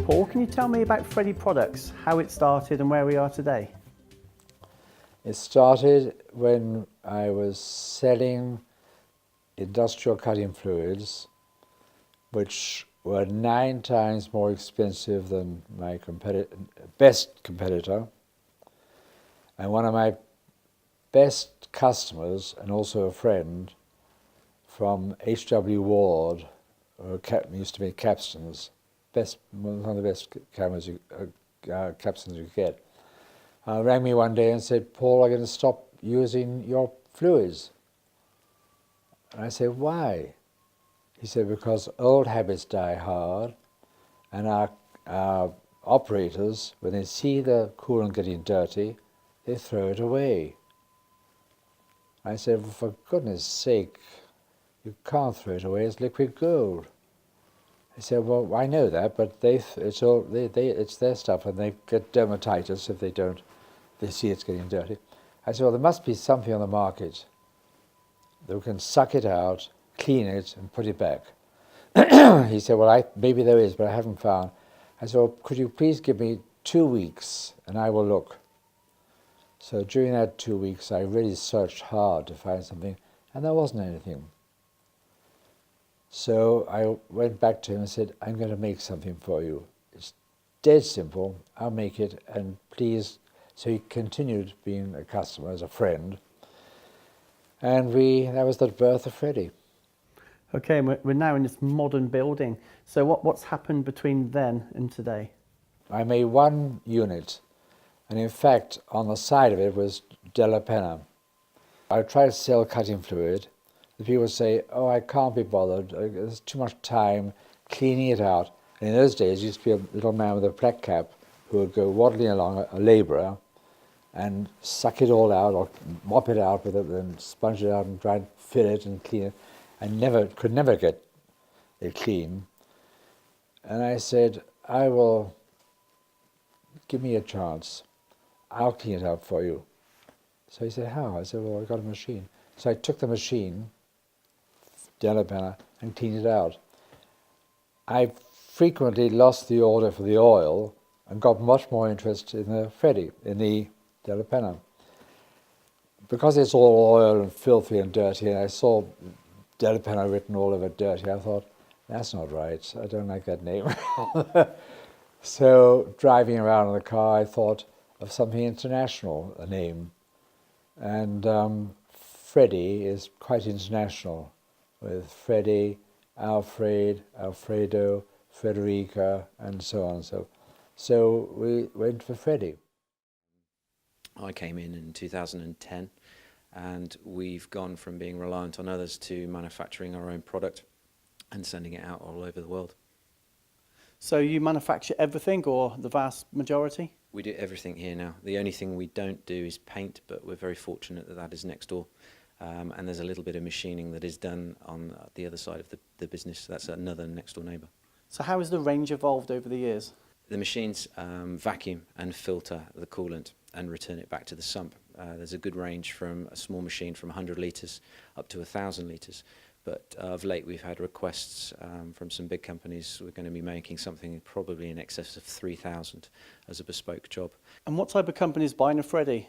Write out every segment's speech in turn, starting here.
Paul, can you tell me about Freddy Products, how it started and where we are today? It started when I was selling industrial cutting fluids, which were 9 times more expensive than my best competitor. And one of my best customers, and also a friend, from H.W. Ward, who used to make capstans, one of the best capstans you could get, rang me one day and said, "Paul, I'm going to stop using your fluids." And I said, "Why?" He said, "Because old habits die hard, and our operators, when they see the coolant getting dirty, they throw it away." I said, "Well, for goodness sake, you can't throw it away, it's liquid gold." He said, "Well, I know that, but it's their stuff, and they get dermatitis if they see it's getting dirty." I said, "Well, there must be something on the market that can suck it out, clean it, and put it back." He said, "Well, maybe there is, but I haven't found." I said, "Well, could you please give me 2 weeks, and I will look." So during that 2 weeks, I really searched hard to find something, and there wasn't anything. So I went back to him and said, "I'm going to make something for you. It's dead simple. I'll make it, and please." So he continued being a customer, as a friend. And that was the birth of Freddy. Okay, we're now in this modern building. So what's happened between then and today? I made one unit, and in fact, on the side of it was Della Penna. I tried to sell cutting fluid. The people would say, "Oh, I can't be bothered. There's too much time cleaning it out." And in those days, there used to be a little man with a black cap who would go waddling along, a labourer, and suck it all out, or mop it out with it, and sponge it out and try and fill it and clean it, and could never get it clean. And I said, "Give me a chance. I'll clean it out for you." So he said, "How?" I said, "Well, I've got a machine." So I took the machine, Della Penna, and cleaned it out. I frequently lost the order for the oil and got much more interest in the Della Penna. Because it's all oil and filthy and dirty, and I saw Della Penna written all over dirty, I thought, that's not right. I don't like that name. So driving around in the car, I thought of something international, a name. And Freddy is quite international, with Freddy, Alfred, Alfredo, Frederica, and so on. So we went for Freddy. I came in 2010, and we've gone from being reliant on others to manufacturing our own product and sending it out all over the world. So you manufacture everything, or the vast majority? We do everything here now. The only thing we don't do is paint, but we're very fortunate that that is next door. And there's a little bit of machining that is done on the other side of the business. That's another next door neighbour. So how has the range evolved over the years? The machines vacuum and filter the coolant and return it back to the sump. There's a good range from a small machine from 100 litres up to 1,000 litres. But of late we've had requests from some big companies. We're going to be making something probably in excess of 3,000 as a bespoke job. And what type of companies buying a Freddy?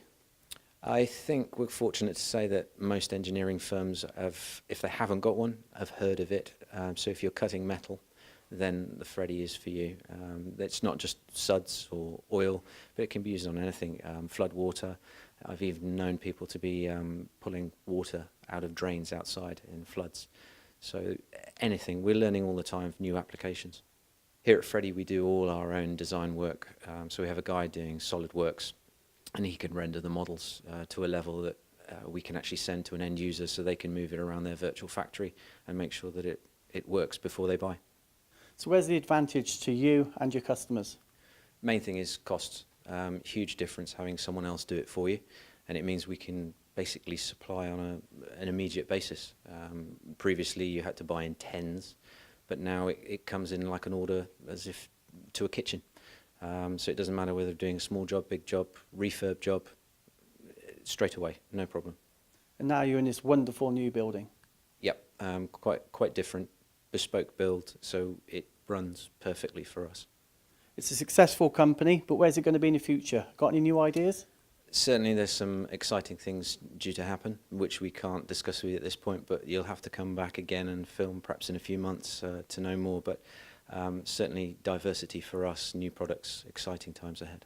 I think we're fortunate to say that most engineering firms have, if they haven't got one, have heard of it. So if you're cutting metal, then the Freddy is for you. It's not just suds or oil, but it can be used on anything. Flood water. I've even known people to be pulling water out of drains outside in floods. So anything. We're learning all the time of new applications. Here at Freddy we do all our own design work. So we have a guy doing SolidWorks, and he can render the models to a level that we can actually send to an end user so they can move it around their virtual factory and make sure that it works before they buy. So where's the advantage to you and your customers? Main thing is costs. Huge difference having someone else do it for you, and it means we can basically supply on an immediate basis. Previously you had to buy in tens, but now it comes in like an order as if to a kitchen. So it doesn't matter whether doing a small job, big job, refurb job, straight away, no problem. And now you're in this wonderful new building. Yep, quite different, bespoke build, so it runs perfectly for us. It's a successful company, but where's it going to be in the future? Got any new ideas? Certainly there's some exciting things due to happen, which we can't discuss with you at this point, but you'll have to come back again and film perhaps in a few months to know more. But certainly diversity for us, new products, exciting times ahead.